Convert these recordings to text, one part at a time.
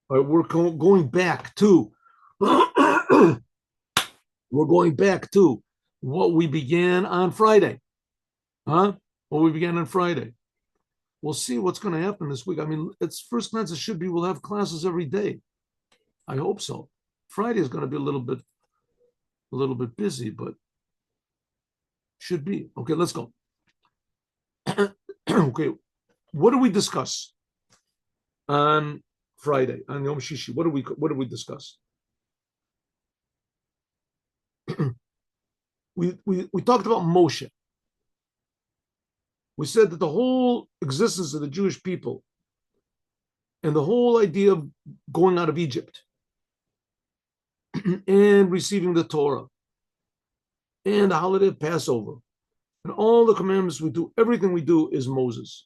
All right, we're going back to we're going back to what we began on Friday. Huh? What we began on Friday. We'll see what's going to happen this week. I mean, it's first glance, it should be we'll have classes every day. I hope so. Friday is going to be a little bit busy, but should be. Okay, let's go. Okay, what do we discuss on Friday, on Yom Shishi? What do we discuss? we talked about Moshe. We said that the whole existence of the Jewish people and the whole idea of going out of Egypt and receiving the Torah and the holiday of Passover and all the commandments we do, everything we do is Moshe.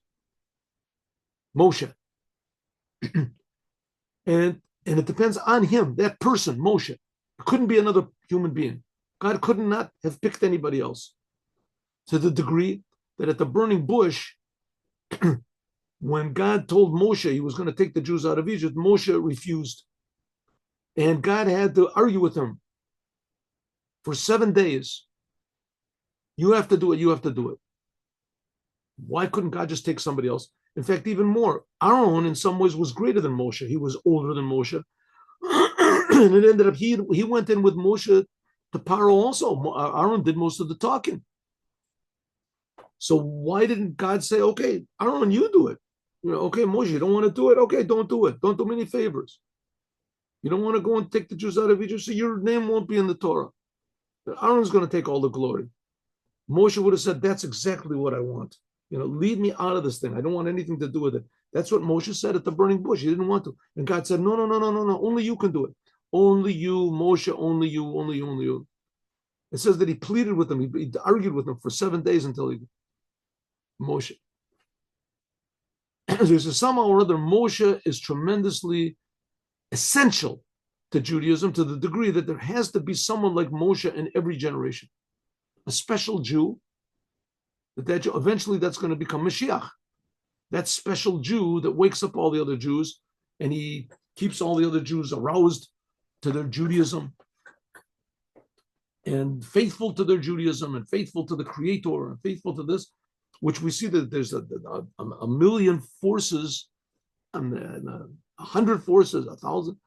and it depends on him, that person, Moshe. It couldn't be another human being. God could not have picked anybody else. To the degree that at the burning bush, when God told Moshe he was going to take the Jews out of Egypt, Moshe refused. And God had to argue with him for 7 days. You have to do it. You have to do it. Why couldn't God just take somebody else? In fact, even more, Aaron in some ways was greater than Moshe. He was older than Moshe. And it ended up, he went in with Moshe to Paro also. Aaron did most of the talking. So why didn't God say, okay, Aaron, you do it? Okay, Moshe, you don't want to do it? Okay, don't do it. Don't do me any favors. You don't want to go and take the Jews out of Egypt, so your name won't be in the Torah. Aaron's going to take all the glory. Moshe would have said, that's exactly what I want. Lead me out of this thing. I don't want anything to do with it. That's what Moshe said at the burning bush. He didn't want to. And God said, no. Only you can do it. Only you, Moshe, only you, only you, only you. It says that he pleaded with him. He argued with him for 7 days until Moshe. So somehow or other, Moshe is tremendously essential to Judaism to the degree that there has to be someone like Moshe in every generation. A special Jew, eventually that's going to become Moshiach. That special Jew that wakes up all the other Jews and he keeps all the other Jews aroused to their Judaism and faithful to their Judaism and faithful to the Creator and faithful to this, which we see that there's a million forces, 100 forces, 1,000,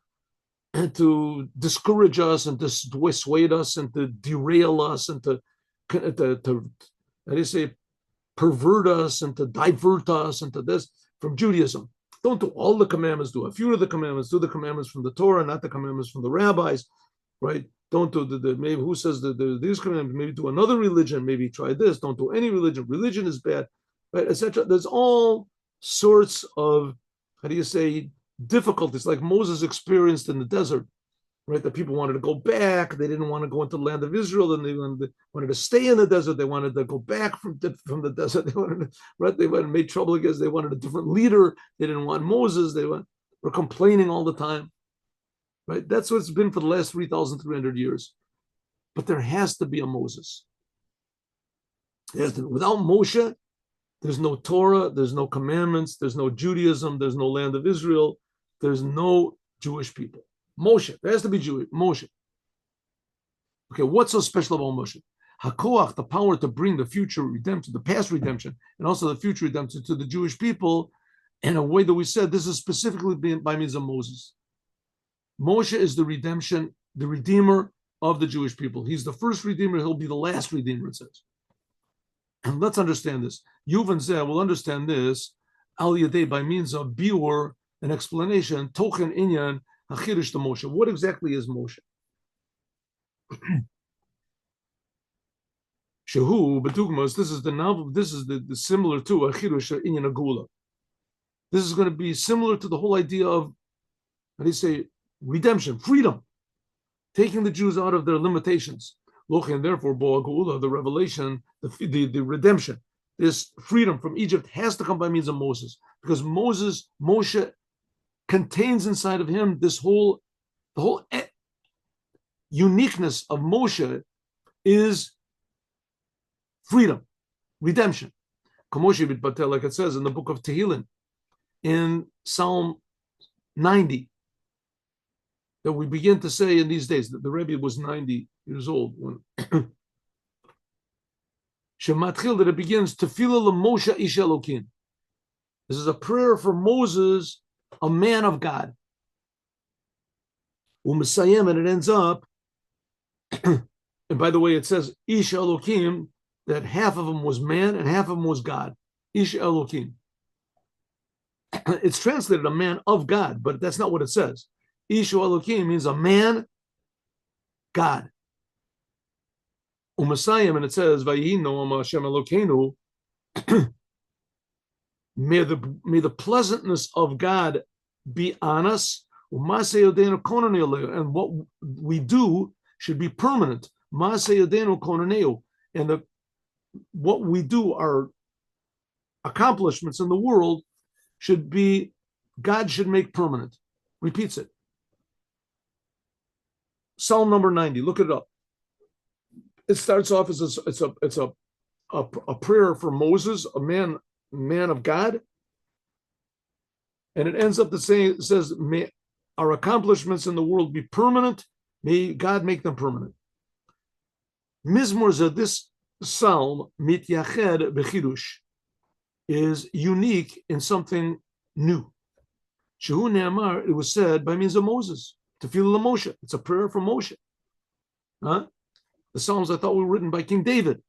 and to discourage us and to dissuade us and to derail us and to how do you say, pervert us and to divert us into this from Judaism. Don't do all the commandments, do a few of the commandments, do the commandments from the Torah, not the commandments from the rabbis, right? Don't do maybe who says these commandments, maybe do another religion, maybe try this, don't do any religion. Religion is bad, right? Etc. There's all sorts of, how do you say, difficulties like Moses experienced in the desert, right? The people wanted to go back. They didn't want to go into the land of Israel. And they wanted to stay in the desert. They wanted to go back from the desert. They wanted to make trouble against. They wanted a different leader. They didn't want Moses. They were complaining all the time, right? That's what it's been for the last 3,300 years. But there has to be a Moses. Without Moshe, there's no Torah, there's no commandments, there's no Judaism, there's no land of Israel, there's no Jewish people. Moshe, there has to be Jewish. Moshe. Okay, what's so special about Moshe? Hakoach, the power to bring the future redemption, the past redemption, and also the future redemption to the Jewish people in a way that we said this is specifically by means of Moses. Moshe is the redemption, the redeemer of the Jewish people. He's the first redeemer. He'll be the last redeemer, it says. And let's understand this. Yuvan Zeh will understand this al yadei by means of biur, an explanation, tochen inyan, hachirish to Moshe. What exactly is Moshe? Shehu bedugmas. This is the novel. This is the similar to achirish inyan agula. This is going to be similar to the whole idea of, how do you say, redemption, freedom, taking the Jews out of their limitations. And therefore, the revelation, the redemption, this freedom from Egypt has to come by means of Moses, because Moshe contains inside of him the whole uniqueness of Moshe is freedom, redemption. Like it says in the book of Tehillim, in Psalm 90, that we begin to say in these days. That the Rebbe was 90 years old when Shematchil, that it begins Tefillah Moshe Ish Elokim. This is a prayer for Moses, a man of God. U'Mesayem, and it ends up, and by the way, it says Ish Elokim, that half of him was man and half of him was God. Ish Elokim. It's translated a man of God, but that's not what it says. Ish Elokim means a man, God. U'Mesayem, and it says Vayihi Noam Hashem Elokeinu. May the pleasantness of God be on us, and what we do should be permanent. And what we do, our accomplishments in the world, should be, God should make permanent. Repeats it. Psalm number 90. Look it up. It starts off as it's a prayer for Moses, a man of God, and it ends up the same. It says, "May our accomplishments in the world be permanent. May God make them permanent." Mizmor, this psalm, mityached b'chidush, is unique in something new. Shehu ne'amar, it was said by means of Moses. Tefillah Moshe. It's a prayer for Moshe. Huh? The Psalms, I thought, were written by King David.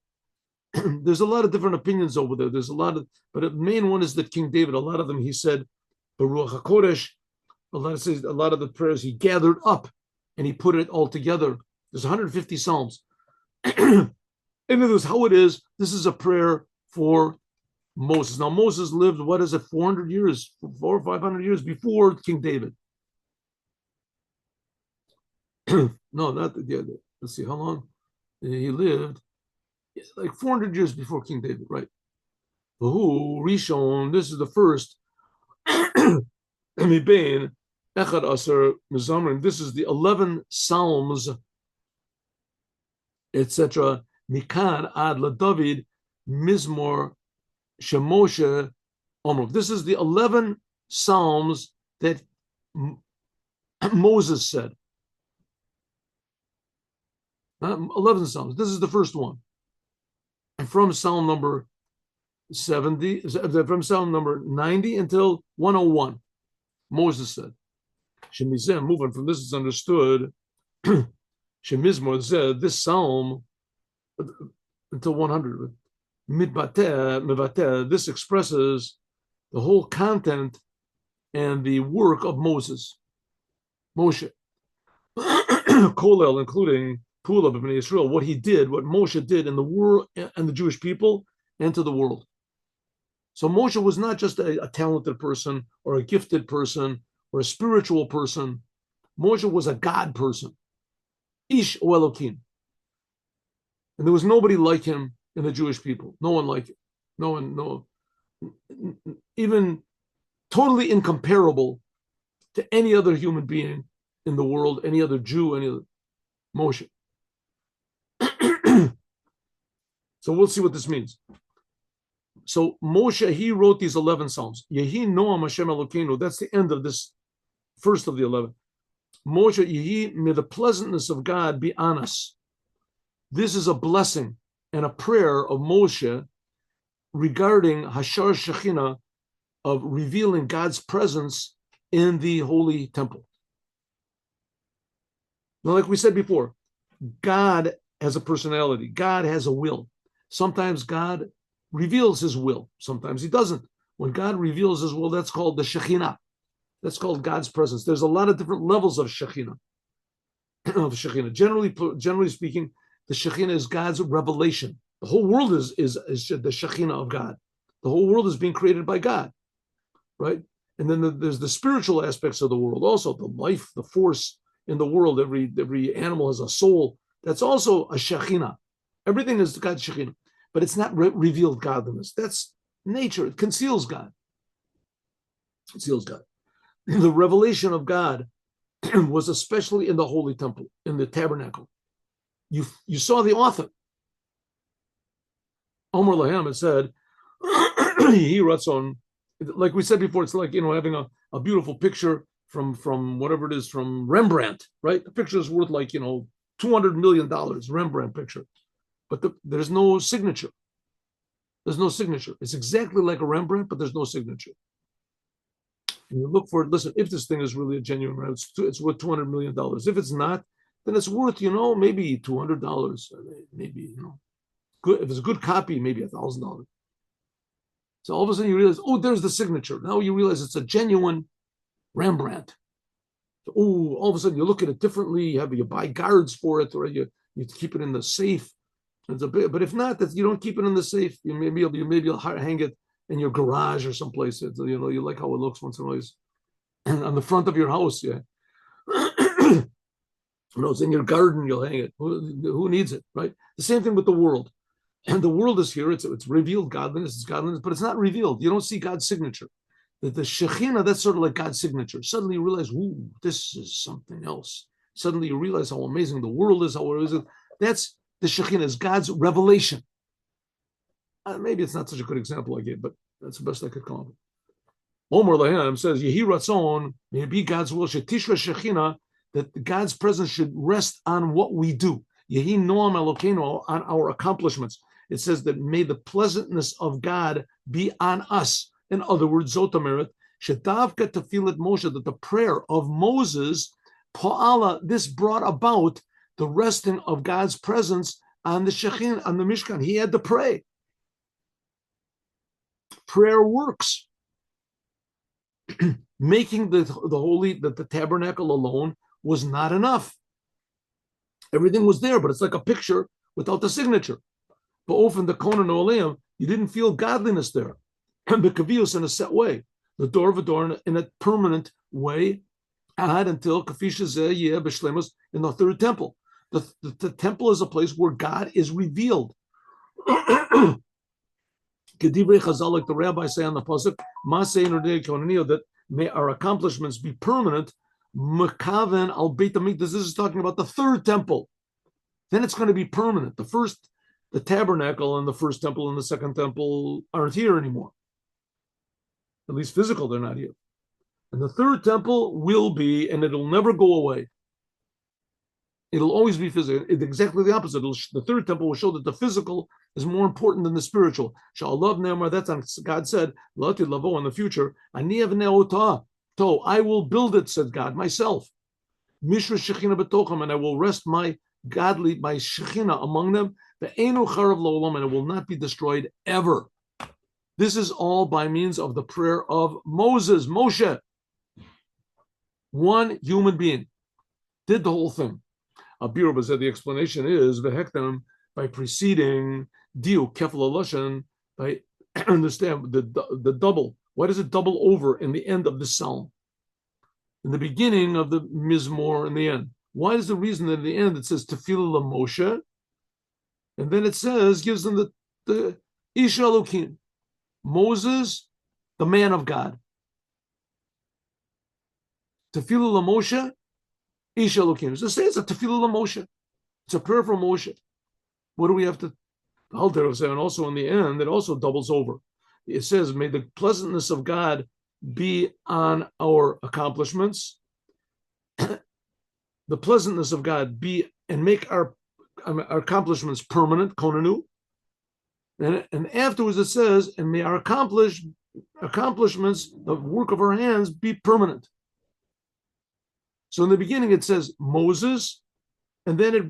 There's a lot of different opinions over there. There's a lot of, but the main one is that King David, a lot of them, he said, Baruch HaKodesh, a lot of the prayers he gathered up and he put it all together. There's 150 Psalms. And this is how it is. This is a prayer for Moses. Now, Moses lived, 400 years, 400 or 500 years before King David. No, not, yeah, let's see, how long he lived? Like 400 years before King David, right? Who Rishon, this is the first. This is the 11 Psalms, etc. Mikan ad LaDavid Mizmor Shemoshe Omrov. This is the 11 Psalms that Moses said. 11 Psalms. This is the first one. From Psalm number 70, from Psalm number 90 until 101, Moses said, Shemizem, moving from this is understood, Shemizmor said, this Psalm, until 100, Midbateh, this expresses the whole content and the work of Moshe, Kolel, including Pula b'nei Israel, what he did, what Moshe did in the world and the Jewish people and to the world. So Moshe was not just a talented person or a gifted person or a spiritual person. Moshe was a God person. Ish o Elokim. And there was nobody like him in the Jewish people. No one like it. No one, even totally incomparable to any other human being in the world, any other Jew, any other Moshe. So we'll see what this means. So Moshe, he wrote these 11 Psalms. Yehi Noam Hashem Elokeinu. That's the end of this first of the 11. Moshe, Yehi, may the pleasantness of God be on us. This is a blessing and a prayer of Moshe regarding Hashar Shekhinah, of revealing God's presence in the holy temple. Now, like we said before, God has a personality. God has a will. Sometimes God reveals his will. Sometimes he doesn't. When God reveals his will, that's called the Shekhinah. That's called God's presence. There's a lot of different levels of Shekhinah. Generally speaking, the Shekhinah is God's revelation. The whole world is the Shekhinah of God. The whole world is being created by God, right? And then there's the spiritual aspects of the world, also the life, the force in the world. Every animal has a soul. That's also a Shekhinah. Everything is God's Shekhinah, but it's not revealed godliness. That's nature. It conceals God. The revelation of God was especially in the holy temple, in the tabernacle. You saw the author. Omer Lahem, it said, he writes on, like we said before, it's like, having a beautiful picture from whatever it is, from Rembrandt, right? The picture is worth like, $200 million, Rembrandt picture, but there's no signature. There's no signature. It's exactly like a Rembrandt, but there's no signature. And you look for it. Listen, if this thing is really a genuine Rembrandt, it's worth $200 million. If it's not, then it's worth, maybe $200. Maybe, good. If it's a good copy, maybe $1,000. So all of a sudden you realize, oh, there's the signature. Now you realize it's a genuine Rembrandt. So, oh, all of a sudden you look at it differently. You buy guards for it, or you keep it in the safe. But if not, that you don't keep it in the safe, maybe you'll hang it in your garage or someplace. You like how it looks once in a while. On the front of your house, yeah. It's in your garden. You'll hang it. Who needs it, right? The same thing with the world. And the world is here. It's revealed godliness. It's godliness, but it's not revealed. You don't see God's signature. The Shekhinah, that's sort of like God's signature. Suddenly you realize, ooh, this is something else. Suddenly you realize how amazing the world is. How it is. That's the Shekhinah, is God's revelation. Maybe it's not such a good example I gave, but that's the best I could come up with. Omer Lahem says, Yehi Ratzon, may it be God's will, Shetishra Shekhinah, that God's presence should rest on what we do. Yehi Noam Elokeinu, on our accomplishments. It says that may the pleasantness of God be on us. In other words, Zotameret, Shetavka Tefilat Moshe, that the prayer of Moses, Pa'ala, this brought about the resting of God's presence on the Shekhin, on the Mishkan. He had to pray. Prayer works. Making the tabernacle alone was not enough. Everything was there, but it's like a picture without the signature. But often the Konan Oleim, you didn't feel godliness there. The Kavius in a set way. The door of a door in a permanent way. Until Kafisha in the third temple. The temple is a place where God is revealed. Kedivrei Chazal, like the rabbis say on the pasuk, that may our accomplishments be permanent. Mekaven al Beit HaMikdash. This is talking about the third temple. Then it's going to be permanent. The tabernacle and the first temple and the second temple aren't here anymore. At least physical, they're not here. And the third temple will be, and it'll never go away. It'll always be physical. It's exactly the opposite. The third temple will show that the physical is more important than the spiritual. Sha'alav ne'amar, that's on God said, Lati lavo in the future, Ani avnei otah, I will build it, said God, myself. Mishra shechina betocham, and I will rest my shechina among them. Ve'enu charav la'olam, and it will not be destroyed ever. This is all by means of the prayer of Moshe. One human being did the whole thing. Abir said the explanation is vehektem, by preceding diu kefal lashon, by understand the double. Why does it double over in the end of the psalm? In the beginning of the mizmor, in the end. Why is the reason that in the end it says tefillah Moshe, and then it says gives them the Ish Elokim, Moses, the man of God. Tefillah Moshe, Ish Elokim. So say it's a tefillah Moshe. It's a prayer for Moshe. What do we have to? The Halter say, and also in the end, it also doubles over. It says, "May the pleasantness of God be on our accomplishments. The pleasantness of God be and make our accomplishments permanent." Konanu. And afterwards it says, "And may our accomplishments, the work of our hands, be permanent." So in the beginning it says Moses, and then it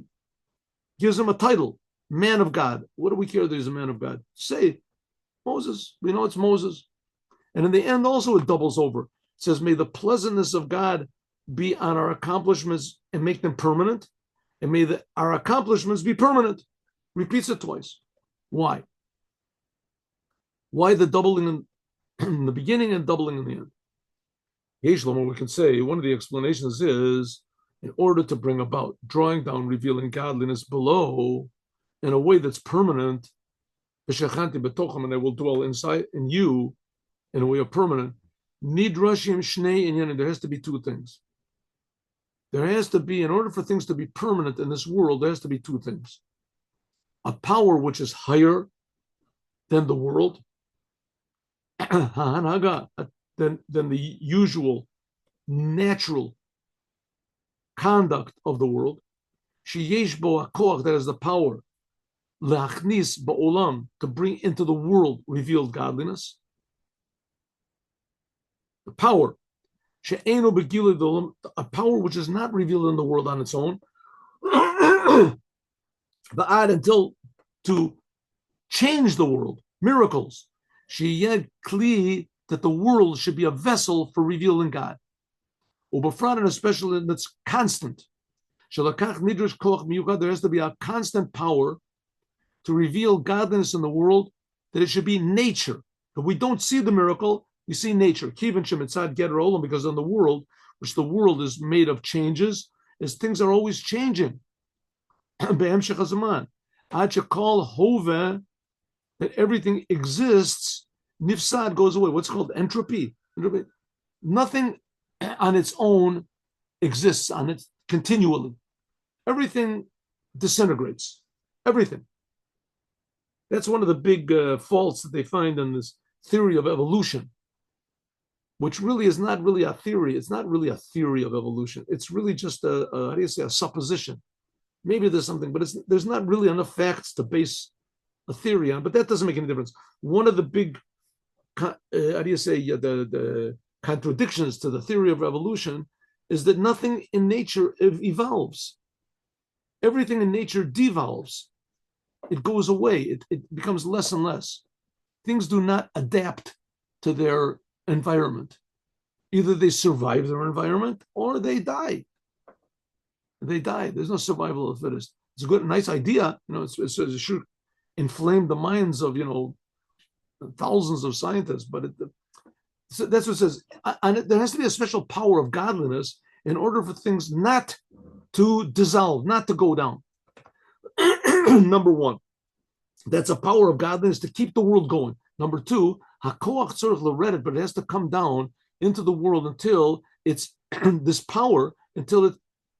gives him a title, man of God. What do we care that he's a man of God? Say Moses. We know it's Moses. And in the end also it doubles over. It says, may the pleasantness of God be on our accomplishments and make them permanent. And may our accomplishments be permanent. Repeats it twice. Why? Why the doubling in the beginning and doubling in the end? We can say one of the explanations is in order to bring about drawing down, revealing godliness below in a way that's permanent, and I will dwell inside in you in a way of permanent. Nidrashim shnei inyanim. There has to be two things. There has to be, in order for things to be permanent in this world, there has to be two things: a power which is higher than the world, than the usual natural conduct of the world. Sheyesh bo hakoach, that is the power, leachnis ba'olam, to bring into the world revealed godliness. The power, she'eno begilui d'olam, a power which is not revealed in the world on its own. Ba'ad, until to change the world, miracles. Sheyed kli, that the world should be a vessel for revealing God. Ubafran, and especially that's constant. Shalakach nidrush koach miyuchad, there has to be a constant power to reveal godliness in the world, that it should be nature. If we don't see the miracle, we see nature. Kivin shemitzad ger olam, because in the world, which the world is made of changes, is things are always changing. Be'emshech hazaman. Ad shekol hove, that everything exists, nifsad, goes away. What's called entropy. Nothing on its own exists on it continually. Everything disintegrates. Everything. That's one of the big faults that they find in this theory of evolution, which really is not really a theory. It's not really a theory of evolution. It's really just a supposition. Maybe there's something, but there's not really enough facts to base a theory on. But that doesn't make any difference. One of the big, the contradictions to the theory of evolution is that nothing in nature evolves. Everything in nature devolves. It goes away. It becomes less and less. Things do not adapt to their environment. Either they survive their environment or they die. They die. There's no survival of the fittest. It's a good, nice idea. It should inflame the minds of thousands of scientists. But so that's what it says. And there has to be a special power of godliness in order for things not to dissolve, not to go down. Number one, that's a power of godliness to keep the world going. Number two, hakoach tzorich l'redet, but it has to come down into the world until it's this power, until it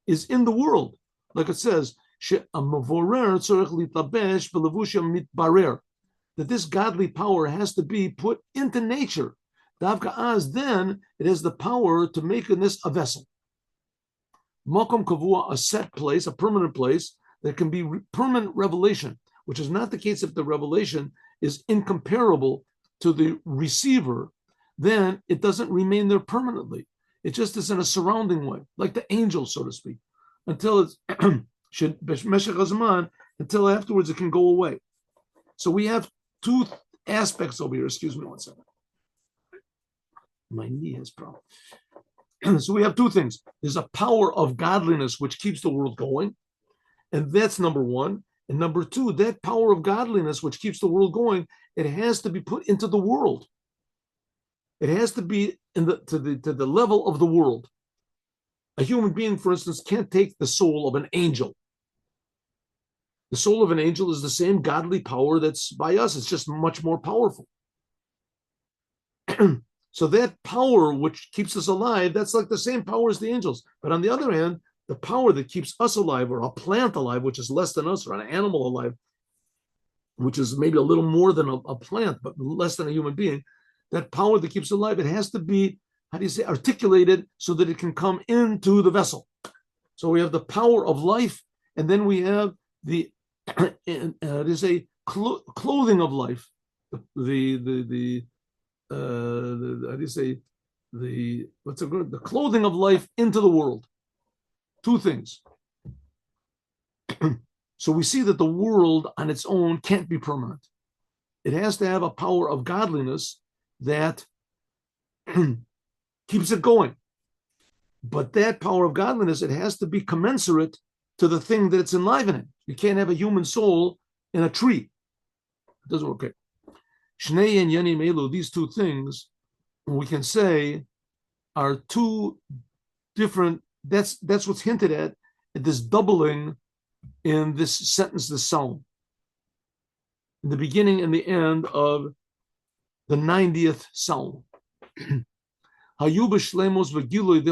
is in the world. Like it says, that this godly power has to be put into nature. Then it has the power to make in this a vessel. Makom kavua, a set place, a permanent place that can be permanent revelation, which is not the case if the revelation is incomparable to the receiver. Then it doesn't remain there permanently. It just is in a surrounding way, like the angel, so to speak, until it's until afterwards it can go away. So we have two aspects over here. Excuse me one second. My knee has problem. So we have two things. There's a power of godliness which keeps the world going, and that's number one. And number two, that power of godliness which keeps the world going, it has to be put into the world. It has to be to the level of the world. A human being, for instance, can't take the soul of an angel. The soul of an angel is the same godly power that's by us. It's just much more powerful. So that power which keeps us alive, that's like the same power as the angels. But on the other hand, the power that keeps us alive, or a plant alive, which is less than us, or an animal alive, which is maybe a little more than a plant, but less than a human being, that power that keeps alive, it has to be, articulated so that it can come into the vessel. So we have the power of life, and then we have the clothing of life, the clothing of life into the world. Two things. So we see that the world on its own can't be permanent. It has to have a power of godliness that keeps it going. But that power of godliness, it has to be commensurate to the thing that it's enlivening. You can't have a human soul in a tree. It doesn't work. Okay. Shnei and Yanim Elu, these two things, we can say, are two different. That's what's hinted at this doubling in this sentence, this psalm. In the beginning and the end of the 90th psalm. Hayuba Shlemos Vagiloi,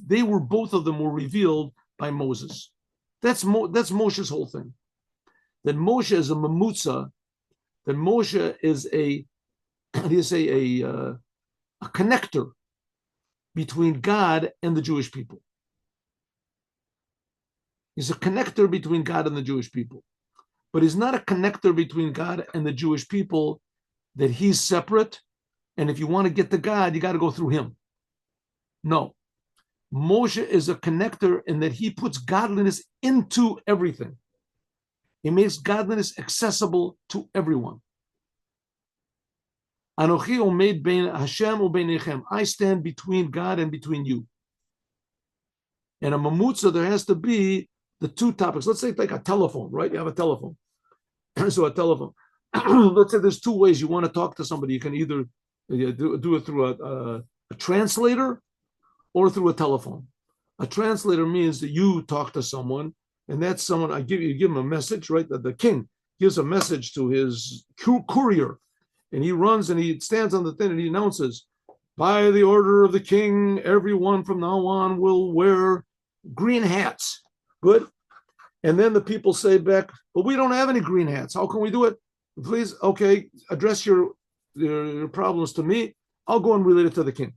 they were both of them were revealed by Moses. That's Moshe's whole thing. That Moshe is a mamutza, that Moshe is a connector between God and the Jewish people. He's a connector between God and the Jewish people. But he's not a connector between God and the Jewish people that he's separate. And if you want to get to God, you got to go through him. No. Moshe is a connector in that he puts godliness into everything. He makes godliness accessible to everyone. Anochi omed bein Hashem ubeinechem. I stand between God and between you. And a mamutza, there has to be the two topics. Let's say like a telephone, right? You have a telephone. So a telephone. Let's say there's two ways you want to talk to somebody. You can either do it through a translator or through a telephone. A translator means that you talk to someone, and that's someone you give him a message, right? The king gives a message to his courier, and he runs and he stands on the thing and he announces, by the order of the king, everyone from now on will wear green hats. Good. And then the people say back, but we don't have any green hats. How can we do it? Please, okay, address your problems to me. I'll go and relate it to the king.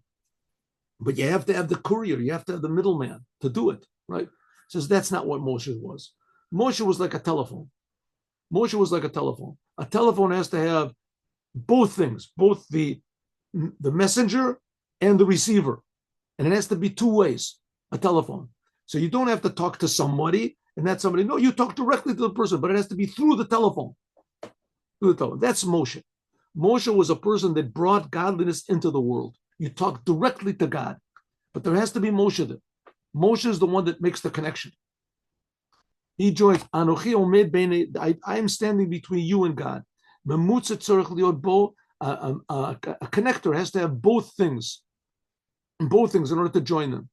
But you have to have the courier. You have to have the middleman to do it, right? Says that's not what Moshe was. Moshe was like a telephone. Moshe was like a telephone. A telephone has to have both things, both the messenger and the receiver. And it has to be two ways, a telephone. So you don't have to talk to somebody and that somebody, no, you talk directly to the person, but it has to be through the telephone. Through the telephone. That's Moshe. Moshe was a person that brought godliness into the world. You talk directly to God, but there has to be Moshe there. Moshe is the one that makes the connection. He joins, Anochi omed bein, I am standing between you and God. A connector has to have both things in order to join them.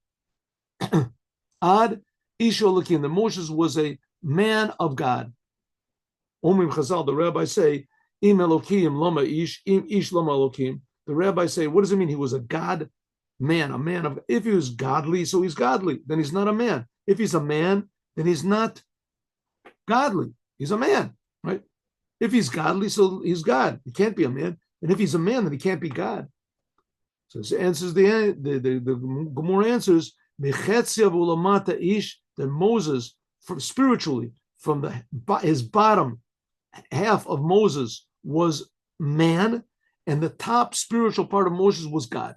Ad Ish Elokim, the Moses was a man of God. Omrim Chazal, the rabbis say, Im Elokim lama ish, im ish lama Elokim. The rabbis say, what does it mean? He was a God man, a man of, if he was godly, so he's godly, then he's not a man. If he's a man, then he's not godly. He's a man, right? If he's godly, so he's God. He can't be a man. And if he's a man, then he can't be God. So this answers the Gemara answers, that Moses, spiritually, from his bottom half of Moses was man, and the top spiritual part of Moses was God.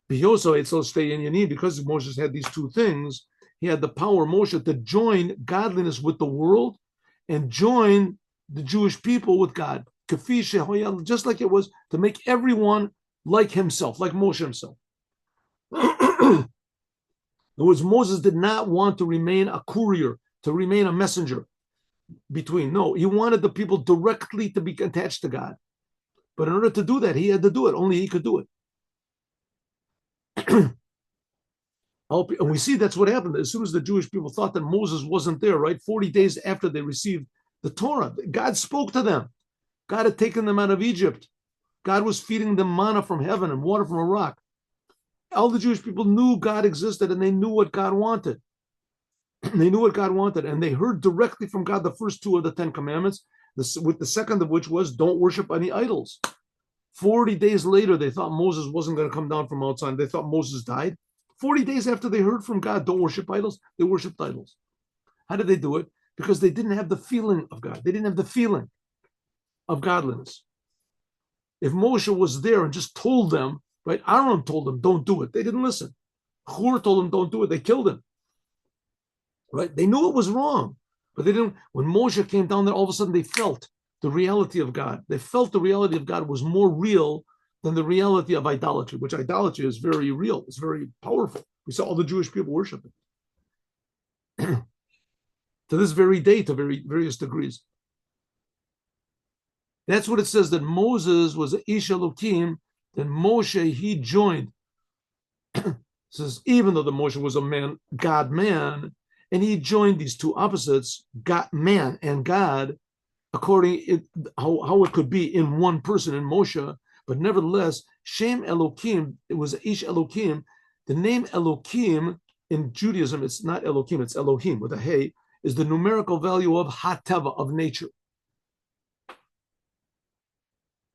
Because Moses had these two things, he had the power, Moshe, to join godliness with the world and join the Jewish people with God. Just like it was to make everyone like himself, like Moshe himself. In other words, Moses did not want to remain a courier, to remain a messenger between. No, he wanted the people directly to be attached to God. But in order to do that, he had to do it. Only he could do it. And we see that's what happened. As soon as the Jewish people thought that Moses wasn't there, right? 40 days after they received the Torah, God spoke to them. God had taken them out of Egypt. God was feeding them manna from heaven and water from a rock. All the Jewish people knew God existed and they knew what God wanted. They knew what God wanted, and they heard directly from God the first two of the 10 commandments, with the second of which was don't worship any idols. 40 days later, they thought Moses wasn't going to come down from outside. They thought Moses died. 40 days after they heard from God, don't worship idols, they worshiped idols. How did they do it? Because they didn't have the feeling of God. They didn't have the feeling of godliness. If Moshe was there and just told them, right? Aaron told them, don't do it. They didn't listen. Hur told them, don't do it. They killed him. Right? They knew it was wrong, but they didn't. When Moshe came down there, all of a sudden they felt the reality of God. They felt the reality of God was more real than the reality of idolatry, which idolatry is very real. It's very powerful. We saw all the Jewish people worship it. To this very day, to various degrees. That's what it says, that Moses was Ish Elokim, then Moshe, he joined. It says, even though the Moshe was a man, God man, and he joined these two opposites, God man and God, according how it could be in one person in Moshe, but nevertheless, Shem Elokim, it was Ish Elokim. The name Elokim in Judaism, it's not Elokim, it's Elohim with a hey, is the numerical value of Hateva, of nature.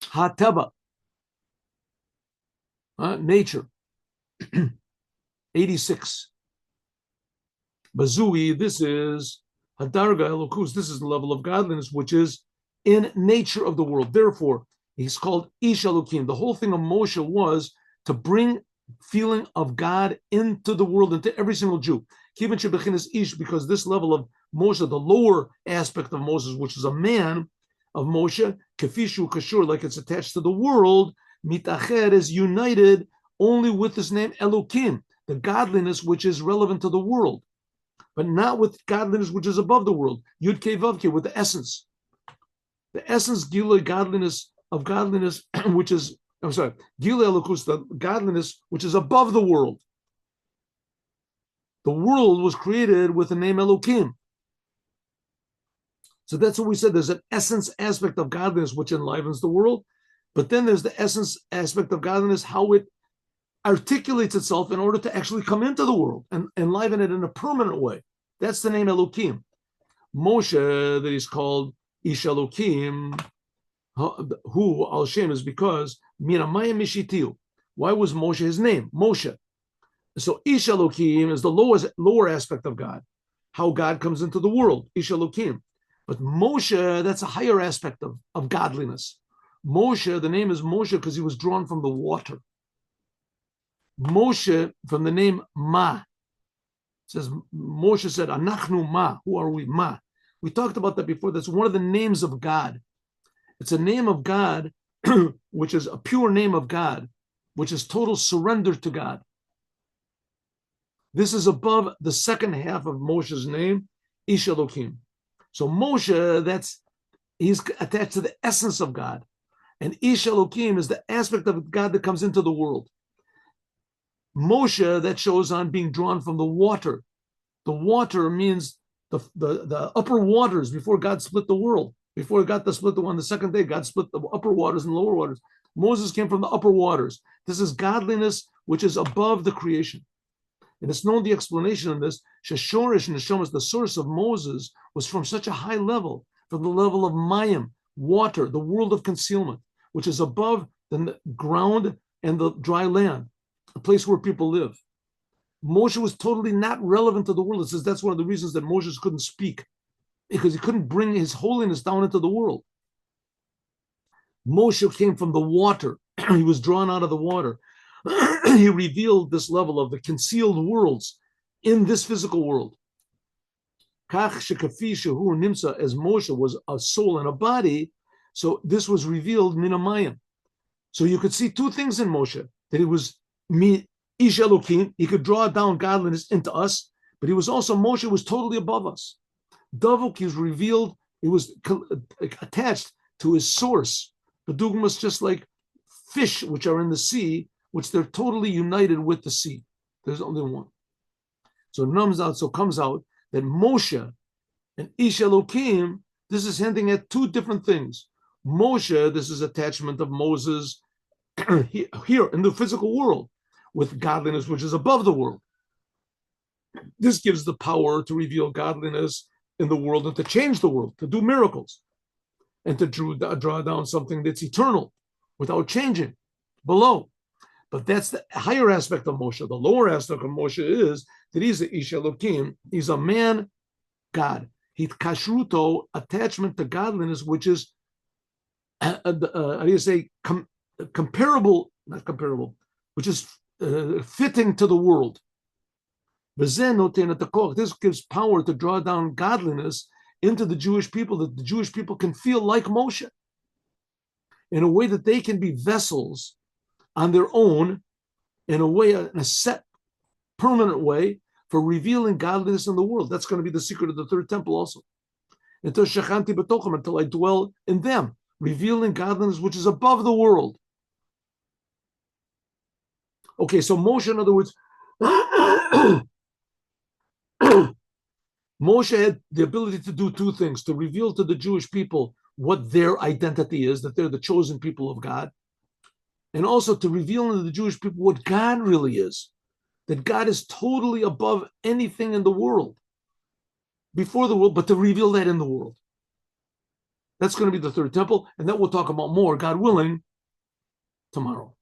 Hateva. nature. 86. Bazui, this is Hadarga Elokus, this is the level of godliness, which is in nature of the world. Therefore, he's called Ish Elokim. The whole thing of Moshe was to bring feeling of God into the world, into every single Jew. Kivin Shebechin is Ish, because this level of Moshe, the lower aspect of Moses, which is a man of Moshe, Kefishu Kashur, like it's attached to the world, Mitached is united only with this name Elokim, the godliness which is relevant to the world, but not with godliness which is above the world. Yud Kei Vav Kei, with the essence. The essence, Gilui, godliness of godliness, which is, Gilui Elokus, the godliness which is above the world. The world was created with the name Elokim. So that's what we said. There's an essence aspect of godliness which enlivens the world, but then there's the essence aspect of godliness, how it articulates itself in order to actually come into the world and enliven it in a permanent way. That's the name Elokim. Moshe, that he's called Ish Elokim, who Al Shem, is because Miramayim Mishitiu. Why was Moshe his name? Moshe. So Ish Elokim is the lower aspect of God, how God comes into the world, Ish Elokim. But Moshe, that's a higher aspect of godliness. Moshe, the name is Moshe because he was drawn from the water. Moshe, from the name Ma. It says, Moshe said, Anachnu Ma. Who are we? Ma. We talked about that before. That's one of the names of God. It's a name of God, which is a pure name of God, which is total surrender to God. This is above the second half of Moshe's name, Ish Elokim. So Moshe, he's attached to the essence of God. And Ish Elokim is the aspect of God that comes into the world. Moshe, that shows on being drawn from the water. The water means the upper waters before God split the world. Before God to split on the second day, God split the upper waters and the lower waters. Moses came from the upper waters. This is godliness which is above the creation. And it's known the explanation of this. Sheshorish and Neshomas, the source of Moses, was from such a high level, from the level of Mayim, water, the world of concealment, which is above the ground and the dry land, a place where people live. Moshe was totally not relevant to the world. It says that's one of the reasons that Moses couldn't speak, because he couldn't bring his holiness down into the world. Moshe came from the water. He was drawn out of the water. He revealed this level of the concealed worlds in this physical world. Kach shekafi shehu nimsa, as Moshe was a soul and a body, so this was revealed minamayim. So you could see two things in Moshe, that he was Ish Elokim, he could draw down godliness into us, but he was also, Moshe was totally above us. Davuk is revealed, it was attached to his source. The dugma is just like fish which are in the sea, which they're totally united with the sea. There's only one. So it comes out that Moshe and Ish Elokim, this is hinting at two different things. Moshe, this is attachment of Moses here in the physical world with godliness, which is above the world. This gives the power to reveal godliness in the world and to change the world, to do miracles, and to draw down something that's eternal without changing below. But that's the higher aspect of Moshe. The lower aspect of Moshe is that he's the Ish Elokim. He's a man, God. He's kashruto, attachment to godliness, which is, how do you say, comparable, not comparable, which is fitting to the world. This gives power to draw down godliness into the Jewish people, that the Jewish people can feel like Moshe in a way that they can be vessels on their own, in a way, in a set, permanent way, for revealing godliness in the world. That's going to be the secret of the third temple also. Until I dwell in them, revealing godliness which is above the world. Okay, so Moshe, in other words, Moshe had the ability to do two things: to reveal to the Jewish people what their identity is, that they're the chosen people of God, and also to reveal to the Jewish people what God really is, that God is totally above anything in the world, before the world, but to reveal that in the world. That's going to be the third temple, and that we'll talk about more, God willing, tomorrow.